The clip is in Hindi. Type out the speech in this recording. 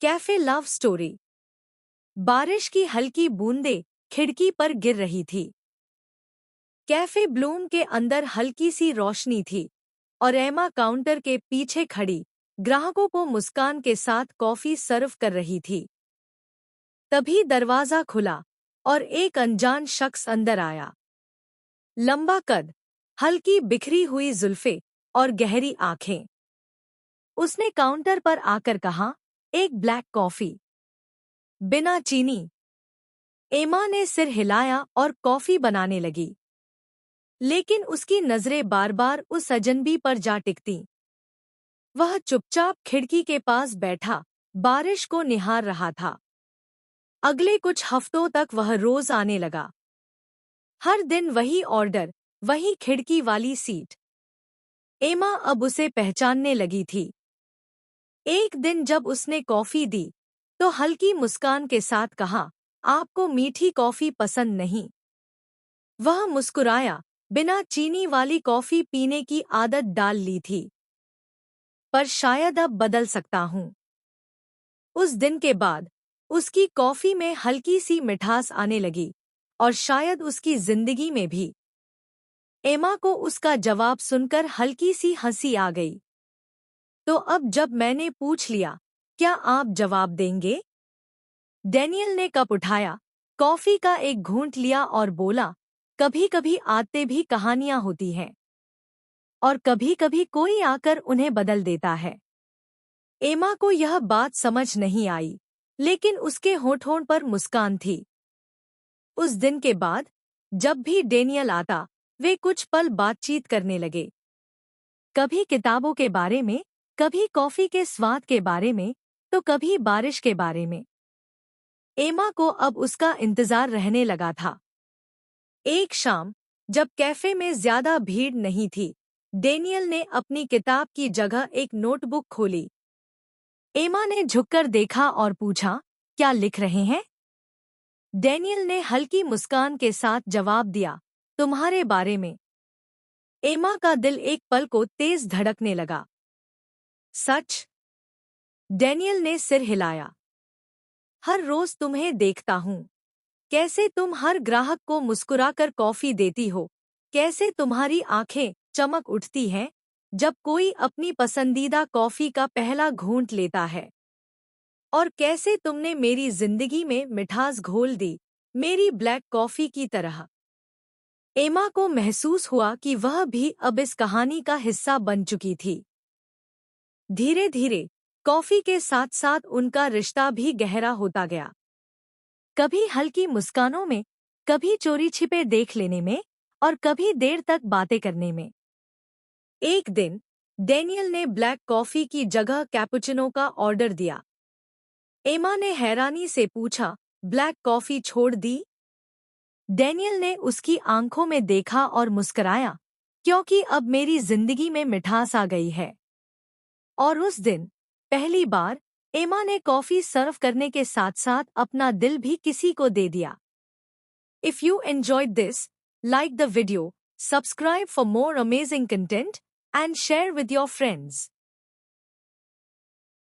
Cafe love story. बारिश की हल्की बूंदें खिड़की पर गिर रही थी। कैफे ब्लूम के अंदर हल्की सी रोशनी थी और एमा काउंटर के पीछे खड़ी ग्राहकों को मुस्कान के साथ कॉफी सर्व कर रही थी। तभी दरवाजा खुला और एक अनजान शख्स अंदर आया। लंबा कद, हल्की बिखरी हुई जुल्फें और गहरी आंखें। उसने काउंटर पर आकर कहा, एक ब्लैक कॉफी, बिना चीनी। एमा ने सिर हिलाया और कॉफी बनाने लगी, लेकिन उसकी नजरें बार बार उस अजनबी पर जा टिकतीं। वह चुपचाप खिड़की के पास बैठा बारिश को निहार रहा था। अगले कुछ हफ्तों तक वह रोज आने लगा। हर दिन वही ऑर्डर, वही खिड़की वाली सीट। एमा अब उसे पहचानने लगी थी। एक दिन जब उसने कॉफी दी तो हल्की मुस्कान के साथ कहा, आपको मीठी कॉफी पसंद नहीं? वह मुस्कुराया, बिना चीनी वाली कॉफी पीने की आदत डाल ली थी, पर शायद अब बदल सकता हूँ। उस दिन के बाद उसकी कॉफी में हल्की सी मिठास आने लगी और शायद उसकी जिंदगी में भी। एमा को उसका जवाब सुनकर हल्की सी हंसी आ गई। तो अब जब मैंने पूछ लिया, क्या आप जवाब देंगे? डैनियल ने कप उठाया, कॉफी का एक घूंट लिया और बोला, कभी कभी आते भी कहानियां होती हैं और कभी कभी कोई आकर उन्हें बदल देता है। एमा को यह बात समझ नहीं आई, लेकिन उसके होठों पर मुस्कान थी। उस दिन के बाद जब भी डैनियल आता, वे कुछ पल बातचीत करने लगे। कभी किताबों के बारे में, कभी कॉफी के स्वाद के बारे में, तो कभी बारिश के बारे में। एमा को अब उसका इंतजार रहने लगा था। एक शाम, जब कैफे में ज्यादा भीड़ नहीं थी, डैनियल ने अपनी किताब की जगह एक नोटबुक खोली। एमा ने झुककर देखा और पूछा, क्या लिख रहे हैं? डैनियल ने हल्की मुस्कान के साथ जवाब दिया, तुम्हारे बारे में। एमा का दिल एक पल को तेज धड़कने लगा। सच? डैनियल ने सिर हिलाया। हर रोज तुम्हें देखता हूँ, कैसे तुम हर ग्राहक को मुस्कुराकर कॉफी देती हो, कैसे तुम्हारी आंखें चमक उठती हैं जब कोई अपनी पसंदीदा कॉफी का पहला घूंट लेता है, और कैसे तुमने मेरी जिंदगी में मिठास घोल दी, मेरी ब्लैक कॉफी की तरह। एमा को महसूस हुआ कि वह भी अब इस कहानी का हिस्सा बन चुकी थी। धीरे धीरे कॉफी के साथ साथ उनका रिश्ता भी गहरा होता गया। कभी हल्की मुस्कानों में, कभी चोरी छिपे देख लेने में, और कभी देर तक बातें करने में। एक दिन डैनियल ने ब्लैक कॉफी की जगह कैपुचिनो का ऑर्डर दिया। एमा ने हैरानी से पूछा, ब्लैक कॉफी छोड़ दी? डैनियल ने उसकी आंखों में देखा और मुस्कराया, क्योंकि अब मेरी जिंदगी में मिठास आ गई है। और उस दिन पहली बार एमा ने कॉफी सर्व करने के साथ साथ अपना दिल भी किसी को दे दिया। If you enjoyed this, like the video, subscribe for more amazing content, and share with your friends.